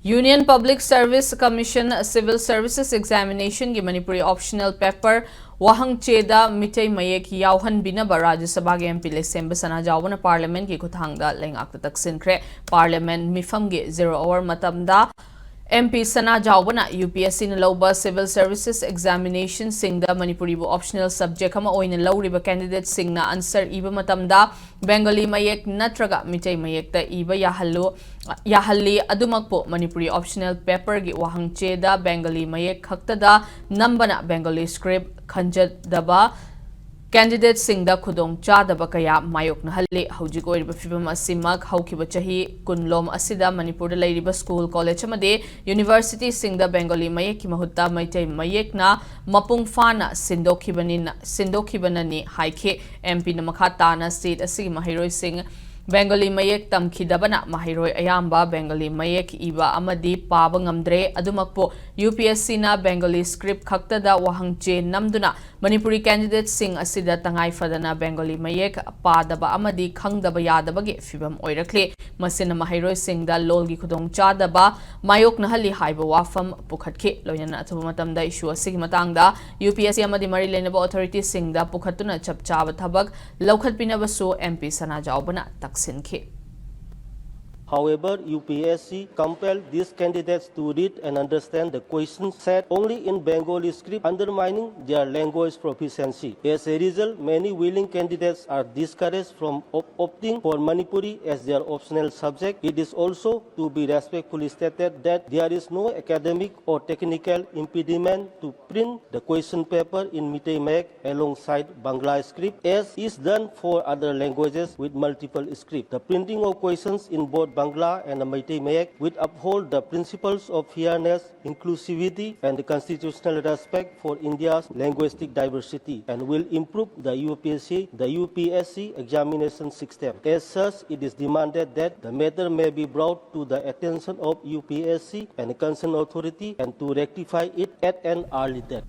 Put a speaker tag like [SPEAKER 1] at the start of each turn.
[SPEAKER 1] Union Public Service Commission Civil Services Examination की Manipuri optional paper wahang cheda Meetei Mayek yauhan binaba Rajya Sabha के MP Lesemba Sanajaoba na Parliament की खुथांगदा लेंगाक तकसिनख्रे Parliament mifam के 0 hour matamda MP Sanajaoba na UPSC na lauba Civil Services Examination singda Manipuri bu optional subject ama oina lauriba candidate singna answer iba matamda Bengali Mayek natraga Meetei Mayek ta iba yahalli adumakpo Manipuri optional paper gi wahang cheda Bengali Mayek khaktada nambana Bengali script khanjadaba candidate singda khudong chadaba kaya mayok na halli hojik oiriba fibam asimak haukiba chahi kunlom asida Manipur da leiriba school college amade university singda Bengali Mayek ki mahutta Meetei Mayek na mapung fana sindokibanani haike MP na makata na state asigi mahiroi sing Bengali Mayek tamkhidabana mahiroi ayamba Bengali Mayek iba amadi paba ngamdre adumakpo UPSC na Bengali script khaktada wahangche namduna Manipuri candidate sing asida tangai fadana Bengali Mayek padaba amadi khangdaba yadabagi fibam oirakle masina mahiroi singda lolgi khudong chadaba mayok nahali haiba wafam pukhatke loyana athuba matamda issue asigi matangda UPSC amadi mari lenaba authority singda pukhatuna chapchaba thabak laukhatpinabasu MP Sanajaoba na
[SPEAKER 2] However, UPSC compelled these candidates to read and understand the questions set only in Bengali script, undermining their language proficiency. As a result, many willing candidates are discouraged from opting for Manipuri as their optional subject. It is also to be respectfully stated that there is no academic or technical impediment to print the question paper in Meetei Mayek alongside Bangla script, as is done for other languages with multiple scripts. The printing of questions in both Bangla and Meetei Mayek will uphold the principles of fairness, inclusivity, and constitutional respect for India's linguistic diversity, and will improve the UPSC examination system. As such, it is demanded that the matter may be brought to the attention of UPSC and concerned authority, and to rectify it at an early date.